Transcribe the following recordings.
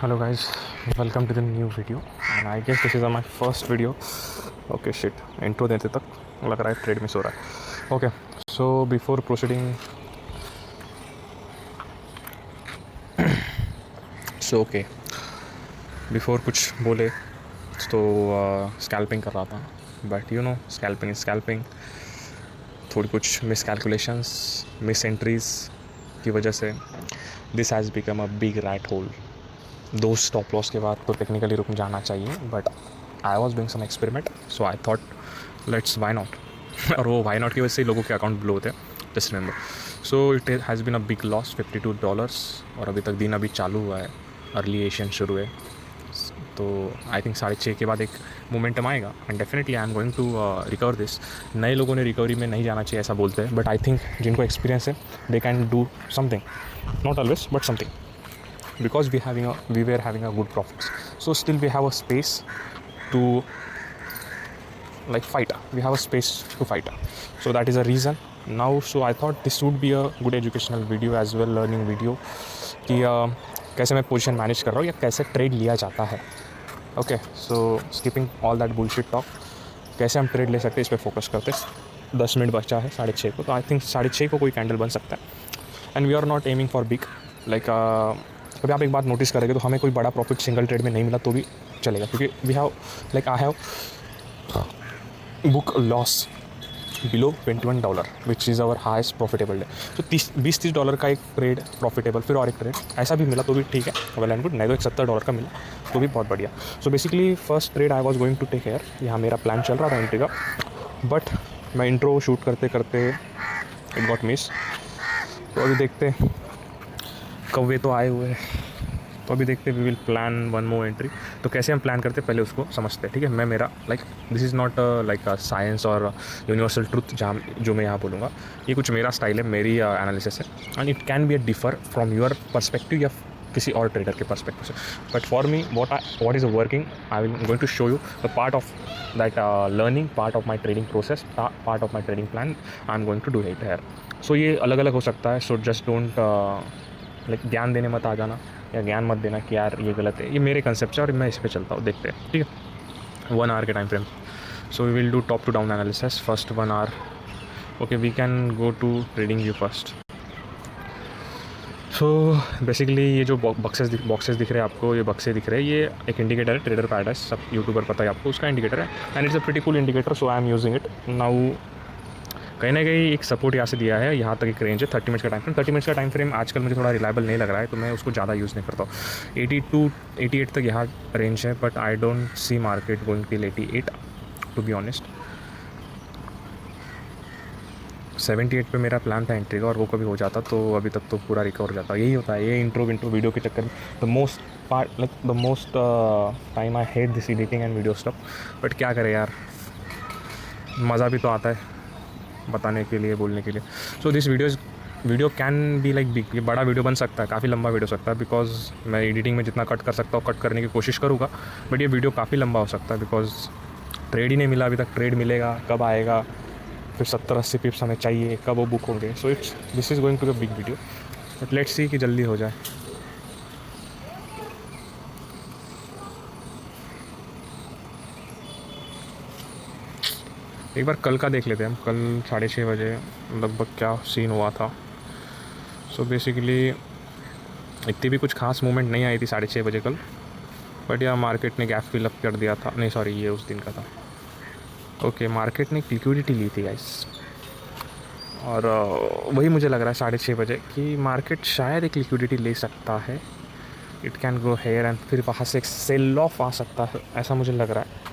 Hello guys, welcome to the new video and I guess this is my first video. Okay shit, intro देते तक लग रहा है trade miss हो रहा है. Okay, so before proceeding, before कुछ बोले तो स्कैल्पिंग कर रहा था, बट यू नो स्कैल्पिंग थोड़ी कुछ मिस कैलकुलेशंस, मिस एंट्रीज की वजह से this has become a big rat hole. दो स्टॉप लॉस के बाद तो टेक्निकली रुक जाना चाहिए, but I was doing some experiment, so I thought let's why not. और वो वाई नॉट की वजह से लोगों के अकाउंट ब्लो होते हैं, just remember. So it has been a big loss, $52. और अभी तक दिन अभी चालू हुआ है, अर्ली एशियन शुरू है, तो आई थिंक 6:30 के बाद एक मोमेंटम आएगा and definitely I am going to recover this. नए लोगों ने रिकवरी में नहीं जाना चाहिए ऐसा बोलते हैं, बट आई थिंक जिनको एक्सपीरियंस है they can do something, not always but something, because we were having a good profits. So still we have a space to like fight, we have a space to fight. So that is a reason now. So I thought this would be a good educational video as well, learning video कि कैसे मैं position manage कर रहा हूँ या कैसे trade लिया जाता है. Okay, so skipping all that bullshit talk, कैसे हम ट्रेड ले सकते हैं इस पर फोकस करते. 10 मिनट बचा है 6:30 को, तो आई थिंक 6:30 को कोई कैंडल बन सकता है. And we are not aiming for big, like कभी आप एक बात नोटिस करेंगे तो हमें कोई बड़ा प्रॉफिट सिंगल ट्रेड में नहीं मिला तो भी चलेगा, क्योंकि we have like I have book loss below $21 which is our highest profitable day. तो $20-30 का एक ट्रेड प्रॉफिटेबल, फिर और एक ट्रेड ऐसा भी मिला तो भी ठीक है, वेल एंड गुड. नहीं तो एक $70 का मिला तो भी बहुत बढ़िया. So basically first trade I was going to take care, यहाँ मेरा प्लान चल रहा था एंट्री का, बट मैं इंट्रो शूट करते करते इट गॉट मिस. तो अभी देखते कौवे तो आए हुए हैं, तो अभी देखते we will plan one more entry. तो कैसे हम प्लान करते पहले उसको समझते हैं, ठीक है. मैं मेरा like this is not like a science और यूनिवर्सल ट्रूथ जहाँ जो मैं यहाँ बोलूँगा, ये कुछ मेरा स्टाइल है, मेरी एनालिसिस है, and it can be a differ from your perspective या किसी और ट्रेडर के पर्सपेक्टिव से. But for me what is working, I will going to show you the part of that learning, part of my trading process, part of my trading plan. I am going to do it here. So ये अलग अलग हो सकता है, so just don't like ज्ञान देने मत आ जाना या ज्ञान मत देना कि यार ये गलत है. ये मेरे कंसेप्ट है और मैं इस पर चलता हूँ, देखते हैं, ठीक है. 1 आवर के time frame. So we will do top to down analysis first 1 hour. Okay, we can go to trading view first. So basically ये जो बॉक्सेस दिख रहे हैं आपको, ये बक्से दिख रहे हैं, ये एक इंडिकेटर है, ट्रेडर पैराडाइज, सब यूट्यूबर पता है आपको, उसका इंडिकेटर है, and it's a pretty cool indicator. So I am using it now. कहीं ना कहीं एक सपोर्ट यहाँ से दिया है, यहाँ तक एक रेंज है, 30 मिनट्स का टाइम फ्रेम. 30 मिनट्स का टाइम फ्रेम आजकल मुझे थोड़ा रिलायबल नहीं लग रहा है, तो मैं उसको ज़्यादा यूज़ नहीं करता हूँ. 82-88 तक यहाँ रेंज है, but I don't see market going till 88 to be honest. 78 पे मेरा प्लान था एंट्री का, और वो कभी हो जाता तो अभी तक तो पूरा रिकवर हो जाता. यही होता है ये इंट्रो वीडियो के चक्कर में. The most time I hate this editing and video stuff, but क्या करें यार, मज़ा भी तो आता है बताने के लिए, बोलने के लिए. So this video can be like big, ये बड़ा वीडियो बन सकता है, काफ़ी लंबा वीडियो सकता है, बिकॉज मैं एडिटिंग में जितना कट कर सकता हूँ कट करने की कोशिश करूँगा, बट ये वीडियो काफ़ी लंबा हो सकता है, बिकॉज ट्रेड ही नहीं मिला अभी तक. ट्रेड मिलेगा कब आएगा, फिर 70-80 पिप्स हमें चाहिए, कब वो बुक होंगे. So this is going to the big video, but let's see कि जल्दी हो जाए. एक बार कल का देख लेते हैं हम, कल 6:30 बजे लगभग क्या सीन हुआ था. सो बेसिकली इतनी भी कुछ खास मूवमेंट नहीं आई थी 6:30 बजे कल, बट यार मार्केट ने गैप फिल अप कर दिया था. नहीं सॉरी, ये उस दिन का था. ओके, मार्केट ने लिक्विडिटी ली थी गाइस, और वही मुझे लग रहा है 6:30 बजे कि मार्केट शायद एक लिक्विडिटी ले सकता है. It can go here and फिर वहाँ से एक सेल ऑफ आ सकता है, ऐसा मुझे लग रहा है.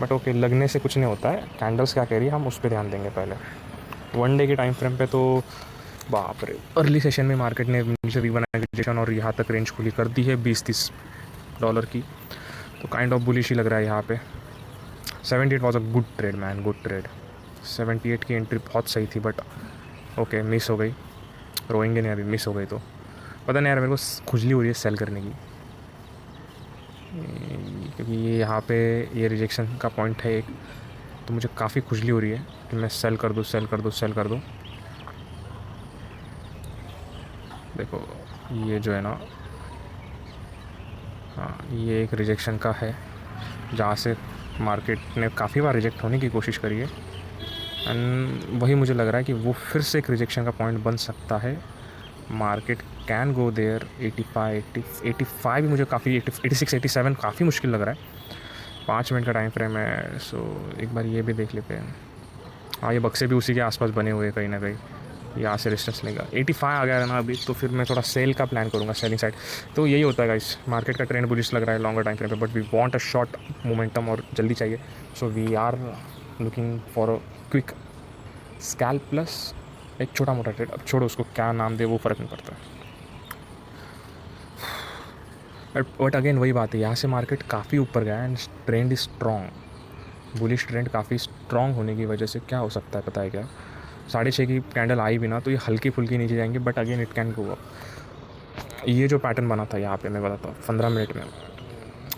बट ओके, लगने से कुछ नहीं होता है. कैंडल्स क्या कह रही है हम उस पर ध्यान देंगे पहले. 1 डे के टाइम फ्रेम पे तो बाप रे, अर्ली सेशन में मार्केट ने नीचे रिवनाइजेशन और यहाँ तक रेंज खुली कर दी है $20-30 की, तो काइंड ऑफ बुलिश ही लग रहा है यहाँ पे. 78 was a good trade man, good trade. 78 की एंट्री बहुत सही थी, बट ओके मिस हो गई. रोएंगे नहीं अभी, मिस हो गई तो पता नहीं यार, मेरे को खुजली हो रही है सेल करने की, क्योंकि ये यहाँ पे ये रिजेक्शन का पॉइंट है एक, तो मुझे काफ़ी खुजली हो रही है कि मैं सेल कर दूँ. देखो ये जो है ना, हाँ, ये एक रिजेक्शन का है जहाँ से मार्केट ने काफ़ी बार रिजेक्ट होने की कोशिश करी है, एंड वही मुझे लग रहा है कि वो फिर से एक रिजेक्शन का पॉइंट बन सकता है। मार्केट कैन गो देयर 85 भी मुझे काफ़ी 86 87 काफ़ी मुश्किल लग रहा है। 5 मिनट का टाइम फ्रेम है, सो एक बार ये भी देख लेते हैं। हाँ, ये बक्से भी उसी के आसपास बने हुए हैं कहीं ना कहीं, यहाँ से रेजिस्टेंस लेगा 85 आ गया है ना अभी, तो फिर मैं थोड़ा सेल का प्लान करूँगा, सेलिंग साइड। तो यही होता है गाइस, मार्केट का ट्रेंड बुलिश लग रहा है लॉन्गर टाइम फ्रेम पे, but we want a short momentum और जल्दी चाहिए। So we are looking for a quick scalp plus एक छोटा मोटा ट्रेड। अब छोड़ो उसको क्या नाम दे, वो फ़र्क नहीं पड़ता। बट अगेन वही बात है, यहाँ से मार्केट काफ़ी ऊपर गया है and trend is strong. Bullish trend काफ़ी स्ट्रॉन्ग होने की वजह से क्या हो सकता है पता है क्या, 6:30 की कैंडल आई भी ना तो ये हल्की फुल्की नीचे जाएंगे, but again it can go up. ये जो पैटर्न बना था यहाँ पे, मैं बताता हूँ 15 मिनट में,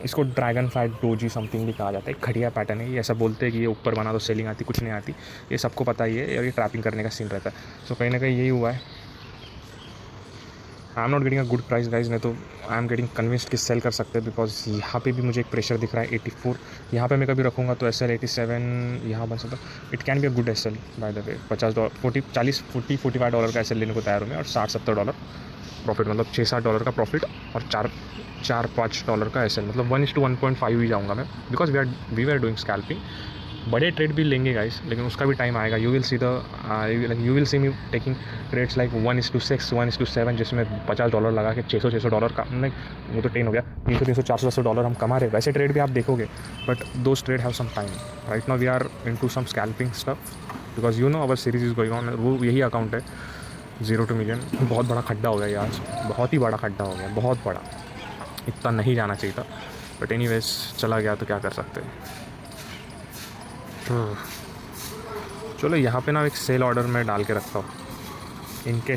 इसको ड्रैगन फ्लाइट डोजी समथिंग भी कहा जाता है। घटिया पैटर्न है ये, ऐसा बोलते हैं कि ये ऊपर बना तो सेलिंग आती, कुछ नहीं आती, ये सबको पता ही है, और ये ट्रैपिंग करने का सीन रहता है। सो कहीं ना कहीं यही हुआ है। I am not getting a good price guys, नहीं तो आई एम गेटिंग कन्विंस्ड कि सेल कर सकते हैं, बिकॉज यहाँ पे भी मुझे एक प्रेशर दिख रहा है 84। यहाँ पे मैं कभी रखूँगा तो SL 87 यहाँ बन सकता है। It can be a good SL by the way. $45 का SL लेने को तैयार हूँ मैं, और $60-70 प्रॉफिट, मतलब $6-7 का प्रॉफिट, और $4-5 का SL, मतलब 1:1.5 ही जाऊँगा मैं, because we are doing scalping. बड़े ट्रेड भी लेंगे गाइस, लेकिन उसका भी टाइम आएगा। You will see me taking trades like 1:6, 1:7, जिसमें $50 लगा के $600 का, नहीं वो तो 10 हो गया, $300, $400 हम कमा रहे। वैसे ट्रेड भी आप देखोगे, but those trade have some time. Right now we are into some scalping stuff, because you know our series is going on. वो यही अकाउंट है 0 to million। बहुत बड़ा खड्डा हो गया ये आज, बहुत ही बड़ा खड्डा हो गया, बहुत बड़ा। इतना नहीं जाना चाहिए था, बट एनीवेज चला गया तो क्या कर सकते हैं। चलो यहाँ पे ना एक सेल ऑर्डर में डाल के रखता हूँ, इनके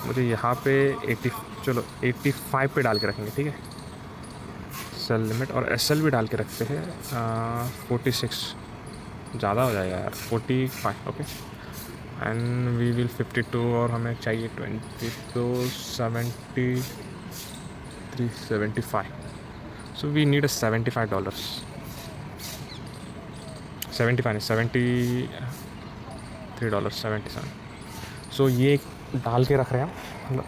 मुझे यहाँ पे 85 पे डाल के रखेंगे, ठीक है। सेल लिमिट और SL भी डाल के रखते हैं 46, ज़्यादा हो जाएगा यार, 45 ओके। एंड वी विल 52, और हमें चाहिए 22, 73, 75। सो वी नीड $75, 75 नहीं, $73, 77। सो ये डाल के रख रहे हैं हम,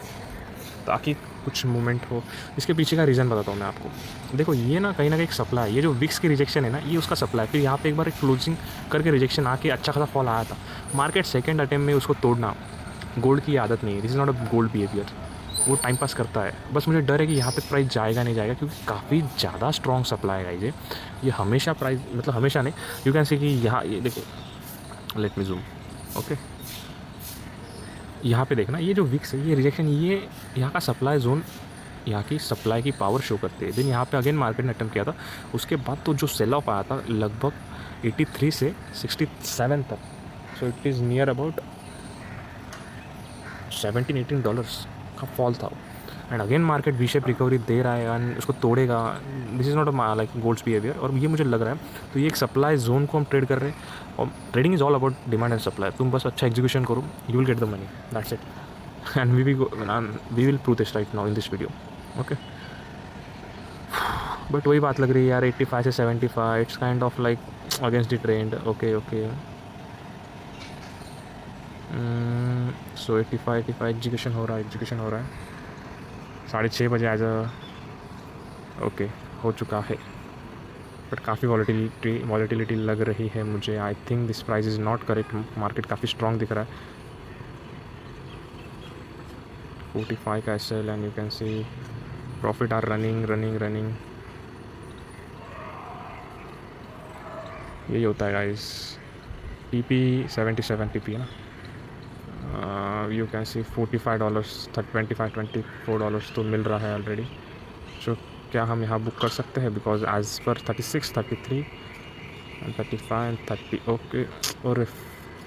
ताकि कुछ मूवमेंट हो। इसके पीछे का रीज़न बताता हूँ मैं आपको। देखो ये ना कहीं एक सप्लाई है, ये जो विक्स की रिजेक्शन है ना, ये उसका सप्लाई। फिर यहाँ पे एक बार एक क्लोजिंग करके रिजेक्शन आके अच्छा खासा फॉल आया था। मार्केट सेकेंड अटेम्प्ट में उसको तोड़ना गोल्ड की आदत नहीं है। This is not a gold behaviour, वो टाइम पास करता है। बस मुझे डर है कि यहाँ पे प्राइस जाएगा नहीं जाएगा, क्योंकि काफ़ी ज़्यादा स्ट्रॉन्ग सप्लाई है ये हमेशा प्राइस, मतलब हमेशा नहीं, यू कैन सी कि यहाँ ये देखो, लेट मी जूम, ओके। यहाँ पे देखना, ये जो विक्स है, ये रिजेक्शन, ये यहाँ का सप्लाई जोन, यहाँ की सप्लाई की पावर शो करते हैं। देन यहाँ पे अगेन मार्केट ने अटेम्प्ट किया था, उसके बाद तो जो सेल ऑफ आया था लगभग 83 से 67 तक। So it is near about $17-18 का फॉल था। And again market V shape recovery दे रहा है एंड उसको तोड़ेगा। This is not a like gold's behaviour, और ये मुझे लग रहा है। तो ये एक सप्लाई जोन को हम ट्रेड कर रहे हैं, और trading is all about demand and supply. तुम बस अच्छा एग्जीक्यूशन करो, you will get the money, that's it. And we will prove this right now in this video, okay. But वही बात लग रही है यार, 85 से 75, it's kind of like against the trend, okay okay. So 85 execution हो रहा है 6:30 बजे एज ओके हो चुका है। बट काफ़ी वॉलेटिलिटी लग रही है मुझे। I think this price is not correct. Market काफ़ी स्ट्रॉन्ग दिख रहा है। 45 का SL and you can see profit are running. यही होता है गाइस। TP 77 TP है ना। यू कैन सी $45, $25-24 तो मिल रहा है ऑलरेडी। सो क्या हम यहाँ बुक कर सकते हैं, because as per 36, 33 and 35 and 30 okay, और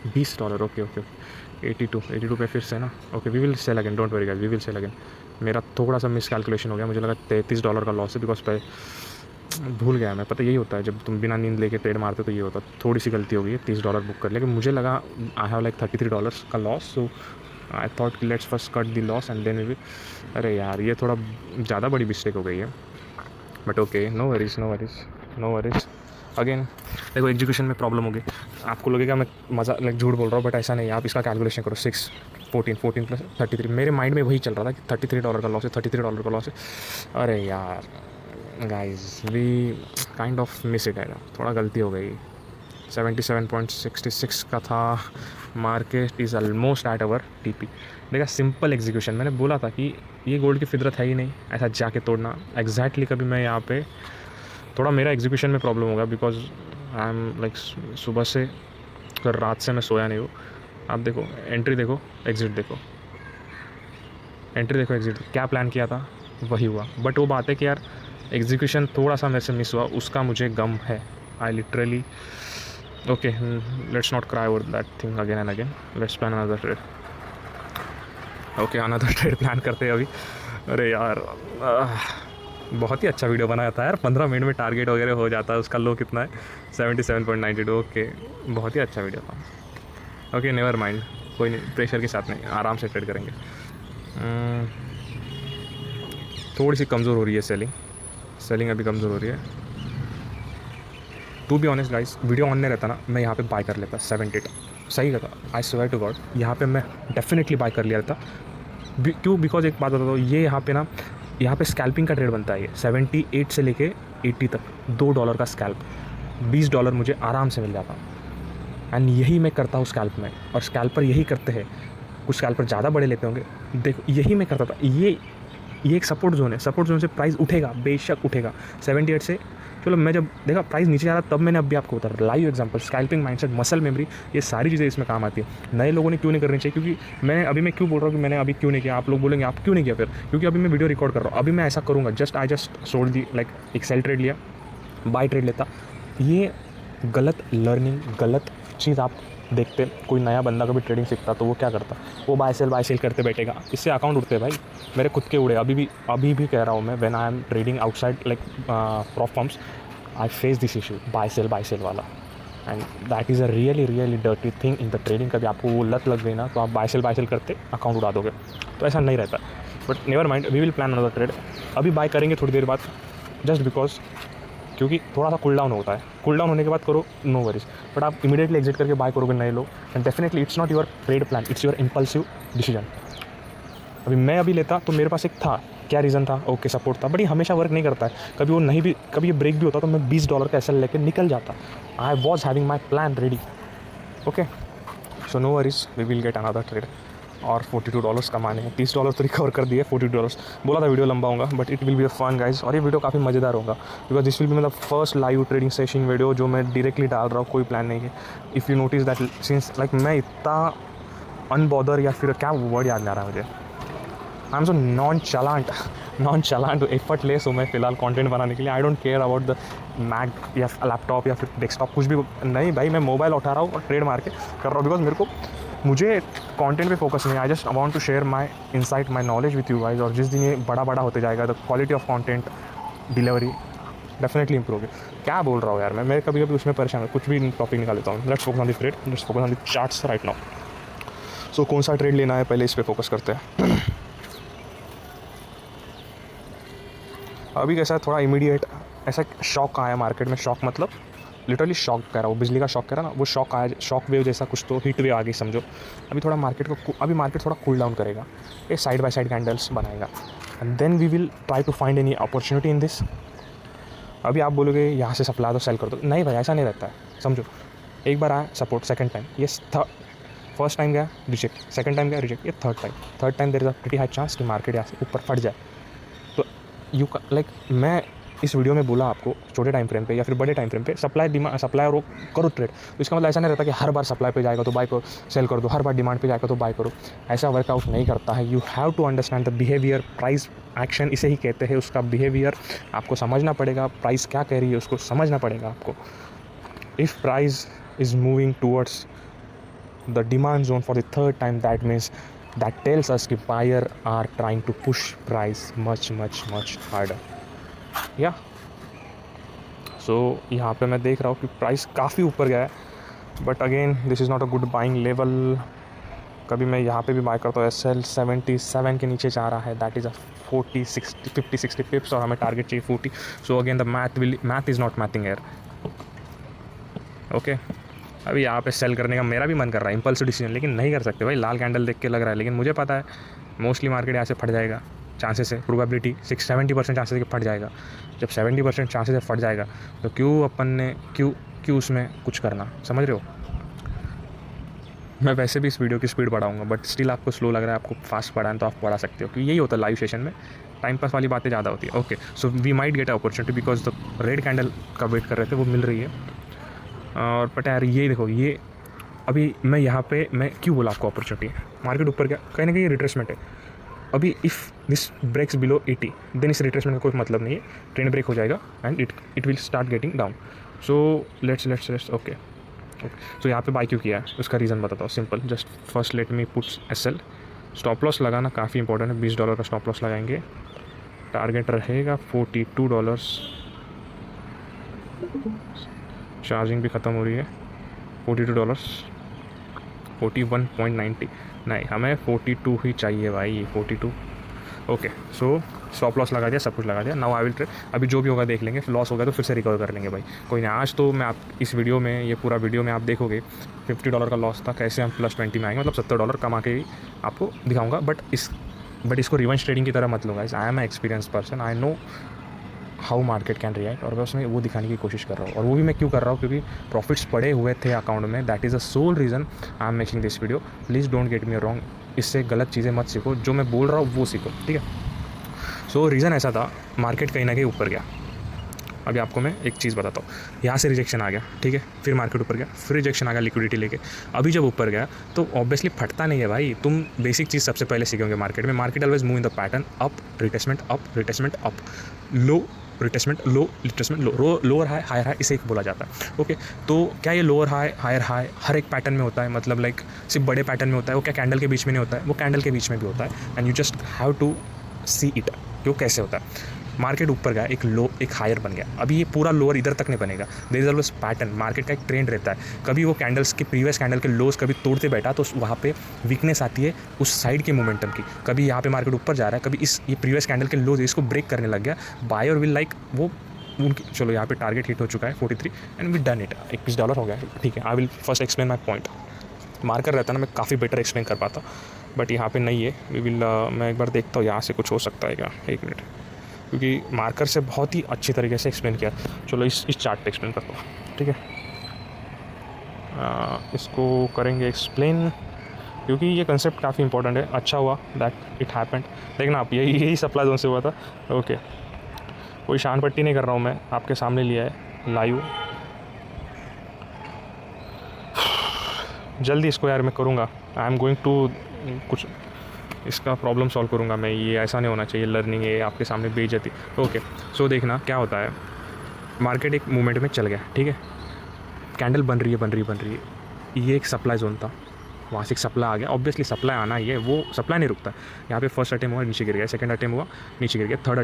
$20 ओके 82 पे फिर से ना। Okay we will sell again, don't worry guys, we will sell again. मेरा थोड़ा सा मिस कैलकुलेशन हो गया, मुझे लगा $33 का लॉस है, बिकॉज पे भूल गया मैं। पता यही होता है जब तुम बिना नींद लेके ट्रेड मारते तो ये होता है। थोड़ी सी गलती हो गई है, $30 बुक कर, लेकिन मुझे लगा आई हैव लाइक $33 का लॉस। सो आई थॉट कि let's first cut the loss and then we, अरे यार ये थोड़ा ज़्यादा बड़ी मिस्टेक हो गई है, but okay, no worries no worries no worries. Again देखो एग्जीक्यूशन में प्रॉब्लम होगी, आपको लगेगा मैं मज़ा लाइक झूठ बोल रहा हूँ, बट ऐसा नहीं है। आप इसका कैलकुलेशन करो, 6 14 14 प्लस 33, मेरे माइंड में वही चल रहा था कि $33 का लॉस है, $33 का लॉस है। अरे यार guys we kind of miss it है, थोड़ा गलती हो गई। 77.66 का था, market is almost at our TP. देखा सिंपल एग्जीक्यूशन, मैंने बोला था कि ये गोल्ड की फितरत है ही नहीं ऐसा जाके तोड़ना एग्जैक्टली। कभी मैं यहाँ पे थोड़ा मेरा एग्जीक्यूशन में प्रॉब्लम होगा बिकॉज आई एम लाइक सुबह से फिर रात से मैं सोया नहीं हूँ। आप देखो एंट्री देखो एग्ज़िट देखो, एंट्री देखो एग्ज़िट, क्या प्लान किया था वही हुआ। बट वो बात है कि यार एग्जीक्यूशन थोड़ा सा मेरे से मिस हुआ, उसका मुझे गम है। I literally okay, let's not cry over that thing again and again, let's plan another trade. Okay another trade plan करते हैं अभी। अरे यार बहुत ही अच्छा वीडियो बनाया था यार, 15 मिनट में टारगेट वगैरह हो जाता है। उसका लो कितना है 77.92। ओके बहुत ही अच्छा वीडियो था। ओके नेवर माइंड, कोई नहीं, प्रेशर के साथ नहीं, आराम से ट्रेड करेंगे। थोड़ी सी कमज़ोर हो रही है सेलिंग अभी कमज़ोर हो रही है। To be honest guys, video on नहीं रहता ना, मैं यहाँ पे बाय कर लेता 78, सही कहता, आई स्वेयर टू गॉड यहाँ पे मैं डेफिनेटली बाय कर लिया रहता। क्यों? बिकॉज एक बात बताता हूँ, ये यहाँ पे स्कैल्पिंग का ट्रेड बनता है। ये 78 से लेके 80 तक $2 का स्कैल्प, $20 मुझे आराम से मिल जाता। एंड यही मैं करता हूँ स्कैल्प में, और स्कैल्पर यही करते हैं। कुछ स्कैल्पर ज़्यादा बड़े लेते होंगे, देखो यही मैं करता था। ये एक सपोर्ट जोन है, सपोर्ट जोन से प्राइस उठेगा, बेशक उठेगा 78 से। चलो मैं जब देखा प्राइस नीचे जा रहा तब मैंने अभी आपको बता, live example, scalping mindset, muscle memory, ये सारी चीज़ें इसमें काम आती है। नए लोगों ने क्यों नहीं करनी चाहिए? क्योंकि मैं क्यों बोल रहा हूँ कि मैंने अभी क्यों नहीं किया, आप लोग बोलेंगे आप क्यों नहीं किया फिर? क्योंकि अभी मैं वीडियो रिकॉर्ड कर रहा हूँ, अभी मैं ऐसा करूँगा, I just sold the like एक सेल ट्रेड लिया, बाय ट्रेड लेता। ये गलत लर्निंग, गलत चीज़ आप देखते। कोई नया बंदा कभी ट्रेडिंग सीखता तो वो क्या करता, वो बाय सेल करते बैठेगा, इससे अकाउंट उड़ते हैं भाई। मेरे खुद के उड़े, अभी भी कह रहा हूँ मैं, when I am trading outside like prop firms, I face this issue, buy sell वाला। And that is a really dirty thing in the trading. कभी आपको वो लत लग गई ना तो आप बाय सेल करते अकाउंट उड़ा दोगे, तो ऐसा नहीं रहता। But never mind, we will plan another trade. अभी बाय करेंगे थोड़ी देर बाद, जस्ट बिकॉज क्योंकि थोड़ा सा कूल डाउन होता है। कूल डाउन होने के बाद करो, नो वरीज। बट आप इमीडिएटली एग्जिट करके बाय करोगे नए लोग, and definitely it's not your trade plan, it's your impulsive decision. मैं लेता तो मेरे पास एक था, क्या रीज़न था, ओके सपोर्ट था, बट ये हमेशा वर्क नहीं करता है। कभी वो नहीं भी, कभी ये ब्रेक भी होता तो मैं $20 का एसएल लेके निकल जाता। I was having my plan ready. Okay so no worries, we will get another trade. और $42 कमाने हैं, $30 तो रिकवर कर दिए, $42 बोला था वीडियो लंबा होगा, but it will be a fun guys. और ये वीडियो काफ़ी मज़ेदार होगा, बिकॉज दिस विल बी मतलब first live trading session video जो मैं डायरेक्टली डाल रहा हूँ, कोई प्लान नहीं है। If you notice that since like मैं इतना अनबॉदर, या फिर क्या वर्ड याद नहीं आ रहा मुझे, I am so nonchalant effortless हूँ मैं फ़िलहाल कंटेंट बनाने के लिए। I don't care about the Mac या लैपटॉप या फिर डेस्कटॉप, कुछ भी नहीं भाई। मैं मोबाइल उठा रहा हूँ और ट्रेड मार के कर रहा हूँ, बिकॉज मुझे कंटेंट पे फोकस नहीं है। I just want to share my insight, my knowledge with you guys. और जिस दिन ये बड़ा होते जाएगा, the quality of content delivery definitely improve होगी। क्या बोल रहा हूँ यार मैं कभी उसमें परेशान हूँ, कुछ भी टॉपिक निकाल लेता हूँ। Let's focus on the trade, let's focus on the charts right now. So कौन सा ट्रेड लेना है पहले इस पर फोकस करते हैं। अभी कैसा है, थोड़ा इमीडिएट ऐसा शॉक आया मार्केट में। शॉक मतलब लिटरली शॉक कह रहा हूँ, बिजली का शॉक कह रहा ना, वो शॉक आया, शॉक वेव जैसा कुछ, तो हीट वेव आ गई समझो। अभी थोड़ा मार्केट थोड़ा कूल डाउन करेगा, ये साइड बाय साइड कैंडल्स बनाएगा, and then we will try to find any opportunity in this. अभी आप बोलोगे यहाँ से सप्लाई तो सेल कर दो, नहीं भाई ऐसा नहीं रहता है। समझो, एक बार आया सपोर्ट, सेकंड टाइम ये फर्स्ट टाइम गया रिजेक्ट, सेकंड टाइम गया रिजेक्ट, ये third time there is a pretty high chance कि मार्केट यहाँ से ऊपर फट जाए। तो यू लाइक मैं इस वीडियो में बोला आपको छोटे टाइम फ्रेम पे या फिर बड़े टाइम फ्रेम पे सप्लाई और करो ट्रेड। तो इसका मतलब ऐसा नहीं रहता कि हर बार सप्लाई पे जाएगा तो बाय करो, सेल कर दो, हर बार डिमांड पे जाएगा तो बाय करो। ऐसा वर्कआउट नहीं करता है। You have to understand the behaviour, price action इसे ही कहते हैं, उसका बिहेवियर आपको समझना पड़ेगा। प्राइस क्या कह रही है उसको समझना पड़ेगा आपको। If price is moving towards the demand zone for the third time, that means that tells us कि buyer are trying to push price much harder. Yeah. So यहाँ पे मैं देख रहा हूँ कि प्राइस काफ़ी ऊपर गया है, but again this is not a good buying level. कभी मैं यहाँ पे भी बाय करता हूँ, SL 77 के नीचे जा रहा है, दैट इज़ अ 50 60 पिप्स, और हमें टारगेट चाहिए 40. So again the math is not mathing here. Okay, अभी यहाँ पे सेल करने का मेरा भी मन कर रहा है, इम्पल्सिव डिसीजन, लेकिन नहीं कर सकते भाई. लाल कैंडल देख के लग रहा है, लेकिन मुझे पता है मोस्टली मार्केट यहाँ से फट जाएगा. चांसेस है, प्रोबेबिलिटी 70% चांसेस है कि फट जाएगा. जब 70% चांसेस है फट जाएगा, तो क्यों उसमें कुछ करना, समझ रहे हो. मैं वैसे भी इस वीडियो की स्पीड बढ़ाऊंगा, बट स्टिल आपको स्लो लग रहा है, आपको फास्ट बढ़ाना, तो आप बढ़ा सकते हो, क्योंकि यही होता है लाइव सेशन में, टाइम पास वाली बातें ज़्यादा होती है. Okay, so we might get opportunity because the red candle का वेट कर रहे थे, वो मिल रही है. और बट यार ये देखो, ये अभी मैं यहाँ पे मैं क्यों बोला आपको अपॉर्चुनिटी है. मार्केट ऊपर गया, कहीं ना कहीं रिट्रेसमेंट है. अभी if this breaks below 80, then इस रिट्रेसमेंट का कोई मतलब नहीं है, ट्रेंड ब्रेक हो जाएगा and it will start getting down. So let's okay. So यहाँ पे बाय क्यों किया है, उसका रीज़न बताता हूँ. Simple, just first let me put SL. Stop loss लगाना काफ़ी इंपॉर्टेंट है. $20 का स्टॉप लॉस लगाएंगे. टारगेट रहेगा $42. चार्जिंग भी ख़त्म हो रही है. $42, 41.90, नहीं हमें 42 ही चाहिए भाई, 42. ओके, सो स्टॉप लॉस लगा दिया, सब कुछ लगा दिया. Now I will trade. अभी जो भी होगा देख लेंगे, लॉस होगा तो फिर से रिकवर कर लेंगे भाई, कोई नहीं. आज तो मैं आप इस वीडियो में, ये पूरा वीडियो में आप देखोगे $50 का लॉस था, कैसे हम +20 में आएंगे, मतलब $70 कमा के ही आपको दिखाऊंगा. बट इसको रिवेंज ट्रेडिंग की तरह मत लो guys. I am experience person, I know how market can react, और मैं उसमें वो दिखाने की कोशिश कर रहा हूँ. और वो भी मैं क्यों कर रहा हूँ, क्योंकि प्रॉफिट्स पड़े हुए थे अकाउंट में. That is the soul reason I am making this video. Please don't get me wrong, इससे गलत चीज़ें मत सीखो, जो मैं बोल रहा हूँ वो सीखो, ठीक है. सो रीज़न ऐसा था, मार्केट कहीं ना कहीं ऊपर गया. अभी आपको मैं एक चीज़ बताता हूँ. यहाँ से रिजेक्शन आ गया, ठीक है, फिर मार्केट ऊपर गया, फिर रिजेक्शन आ गया लिक्विडिटी लेके. अभी जब ऊपर गया तो ऑब्वियसली फटता नहीं है भाई. तुम बेसिक चीज़ सबसे पहले सीखोगे मार्केट में. Market always move in the pattern up, retracement up, retracement up, low, retracement low, retracement low, lower high, higher high, इसे एक बोला जाता है. ओके, तो क्या ये लोअर हाई, हायर हाई हर एक पैटर्न में होता है, मतलब लाइक सिर्फ बड़े पैटर्न में होता है? वो क्या कैंडल के बीच में नहीं होता है? वो कैंडल के बीच में भी होता है, and you just have to see it, कि वो कैसे होता है. मार्केट ऊपर गया, एक लो, एक हायर बन गया. अभी ये पूरा लोअर इधर तक नहीं बनेगा. There is always pattern. Market का एक ट्रेंड रहता है. कभी वो कैंडल्स के प्रीवियस कैंडल के लोज कभी तोड़ते बैठा, तो वहाँ पे वीकनेस आती है उस साइड के मोमेंटम की. कभी यहाँ पे मार्केट ऊपर जा रहा है, कभी ये प्रीवियस कैंडल के लोज इसको ब्रेक करने लग गया. बायर विल लाइक वो उनकी, चलो यहाँ पे टारगेट हिट हो चुका है 43 एंड वी डन इट. $21 हो गया, ठीक है. I will first explain my point. Marker रहता ना, मैं काफ़ी बेटर एक्सप्लेन कर पाता, बट यहाँ पे नहीं है. वी विल मैं एक बार देखता हूँ यहाँ से कुछ हो सकता है क्या. एक मिनट, क्योंकि मार्कर से बहुत ही अच्छी तरीके से एक्सप्लेन किया. चलो इस चार्ट पे एक्सप्लेन करता हूँ, ठीक है. इसको करेंगे एक्सप्लेन, क्योंकि ये कंसेप्ट काफ़ी इंपॉर्टेंट है. अच्छा हुआ दैट इट हैपेंड. देखना आप, यही सप्लाई जोन से हुआ था. ओके, कोई शान पट्टी नहीं कर रहा हूँ मैं, आपके सामने लिया है लाइव. जल्दी इसको यार मैं करूँगा. आई एम गोइंग टू कुछ इसका प्रॉब्लम सॉल्व करूँगा मैं. ये ऐसा नहीं होना चाहिए, लर्निंग है आपके सामने बेइज्जती. ओके, सो देखना क्या होता है. मार्केट एक मूवमेंट में चल गया, ठीक है. कैंडल बन रही है. ये एक सप्लाई जोन था, वहाँ से एक सप्लाई आ गया. ऑब्वियसली सप्लाई आना ही है, वो सप्लाई नहीं रुकता. यहाँ पे फर्स्ट अटेम्प्ट हुआ, नीचे गिर गया. सेकंड अटेम्प्ट हुआ, नीचे गिर गया. थर्ड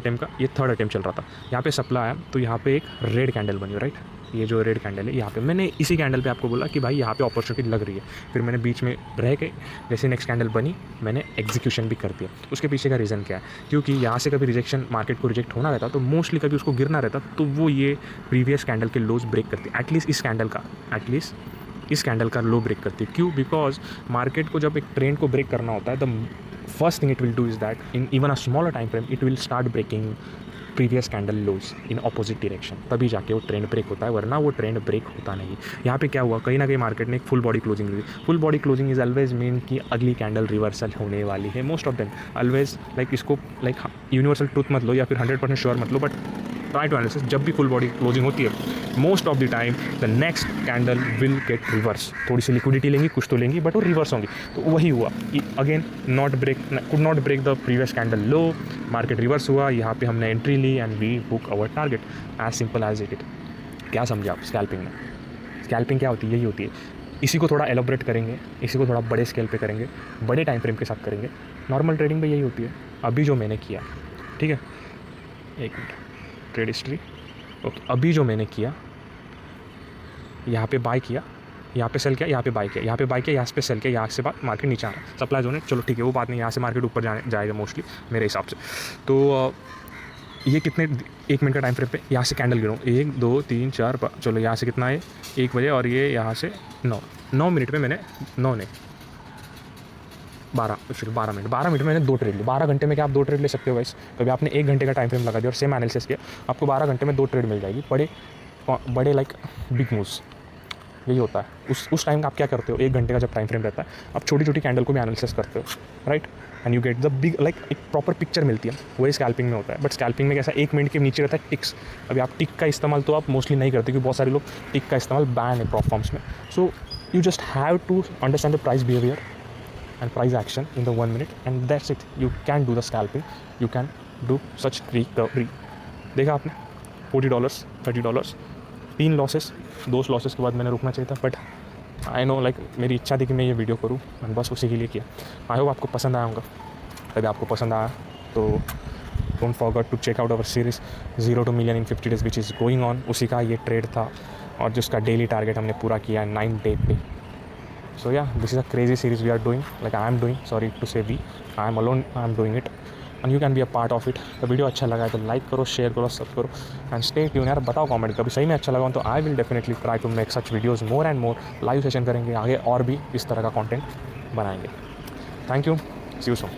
अटेम्प्ट चल रहा था. यहाँ पे सप्लाई आया, तो यहाँ पे एक रेड कैंडल बनी, राइट. ये जो रेड कैंडल है, यहाँ पे मैंने इसी कैंडल पे आपको बोला कि भाई यहाँ पे अपॉर्चुनिटी लग रही है. फिर मैंने बीच में रह के, जैसे नेक्स्ट कैंडल बनी, मैंने एग्जीक्यूशन भी कर दिया. उसके पीछे का रीज़न क्या है, क्योंकि यहाँ से कभी रिजेक्शन, मार्केट को रिजेक्ट होना रहता, तो मोस्टली कभी उसको गिरना रहता, तो वो ये प्रीवियस कैंडल के लोज ब्रेक करती है. एटलीस्ट इस कैंडल का लो ब्रेक करती है. क्यों? बिकॉज मार्केट को जब एक ट्रेंड को ब्रेक करना होता है, the first thing it will do is that in even a smaller time frame it will start breaking previous candle lows in opposite direction. तभी जाके वो ट्रेंड ब्रेक होता है, वरना वो ट्रेंड ब्रेक होता नहीं. यहाँ पे क्या हुआ, कहीं ना कहीं मार्केट ने एक फुल बॉडी क्लोजिंग ली. Full body closing is always mean कि अगली कैंडल रिवर्सल होने वाली है. Most of them always like, इसको लाइक यूनिवर्सल ट्रूथ मत लो या फिर 100% श्योर मत लो, बट ट्राई टू एनालिसिस. जब भी फुल बॉडी क्लोजिंग होती है, most of the time the next candle will get reverse. थोड़ी सी लिक्विडिटी लेंगी, कुछ तो लेंगी, बट वो रिवर्स होंगी. तो वही हुआ, again could not break the previous candle low. Market reverse हुआ, यहाँ पे हमने एंट्री ली and we book our target. As simple as it. क्या समझा आप स्कैल्पिंग में? स्कैल्पिंग क्या होती है? यही होती है. इसी को थोड़ा एलोबरेट करेंगे, इसी को थोड़ा बड़े स्केल पे करेंगे, बड़े टाइम फ्रेम के साथ करेंगे. नॉर्मल ट्रेडिंग में यही होती है. अभी जो मैंने किया, ठीक है, एक मिनट, ट्रेड हिस्ट्री. ओके, अभी जो मैंने किया, यहाँ पे बाय किया, यहाँ पे सेल किया, यहाँ पे बाई किया, यहाँ पे बाई किया, यहाँ पे सेल किया, यहाँ से बाद मार्केट नीचे आ रहा है, सप्लाई जोन है, चलो ठीक है वो बात नहीं, यहाँ से मार्केट ऊपर जाएगा मोस्टली मेरे हिसाब से। तो ये कितने 1 मिनट का टाइम फ्रेम पे यहाँ से कैंडल गिरूँ 1 2 3 4 चलो यहाँ से कितना है 1 बजे और ये यहाँ से 9 मिनट में मैंने 9 नहीं 12 मिनट में मैंने 2 ट्रेड ली। 12 घंटे में क्या आप 2 ट्रेड ले सकते हो गाइस? कभी आपने 1 घंटे का टाइम फ्रेम लगा दिया और सेम एनालिसिस किया, आपको 12 घंटे में 2 ट्रेड मिल जाएगी। बड़े लाइक बिग मूव्स यही होता है। उस टाइम आप क्या करते हो, 1 घंटे का जब टाइम फ्रेम रहता है आप छोटी छोटी कैंडल को भी एनालिसिस करते हो, right, and you get the big like एक प्रॉपर पिक्चर मिलती है। वही स्कैल्पिंग में होता है, बट स्कैल्पिंग में कैसा 1 मिनट के नीचे रहता है टिक्स। अभी आप टिक का इस्तेमाल तो आप मोस्टली नहीं करते क्योंकि बहुत सारे लोग टिक का इस्तेमाल बैन है प्रॉप फॉर्म्स में। So you just have to understand the price behaviour and price action in the 1 minute and that's it. You can do the scalping, you can do such recovery. देखा आपने $40 $30 3 losses, 2 losses के बाद मैंने रुकना चाहिए था, but I know like मेरी इच्छा थी कि मैं ये वीडियो करूँ, मैंने बस उसी के लिए किया। आई होप आपको पसंद आया होगा। अगर आपको पसंद आया तो don't forget to check out our series 0 to million in 50 days which is going on. उसी का ये ट्रेड था और जिसका डेली टारगेट हमने पूरा किया 9 डे पे। So yeah, this is a crazy series we are doing, like I am doing, sorry to say we, I am alone, I am doing it and you can be a part of it. तो video अच्छा लगा है तो like करो, share करो, सब करो and stay tune. यार बताओ कमेंट कभी सही में अच्छा लगा तो I will definitely try to make such videos more and more. Live session करेंगे आगे और भी इस तरह का कंटेंट बनाएंगे। Thank you, see you soon.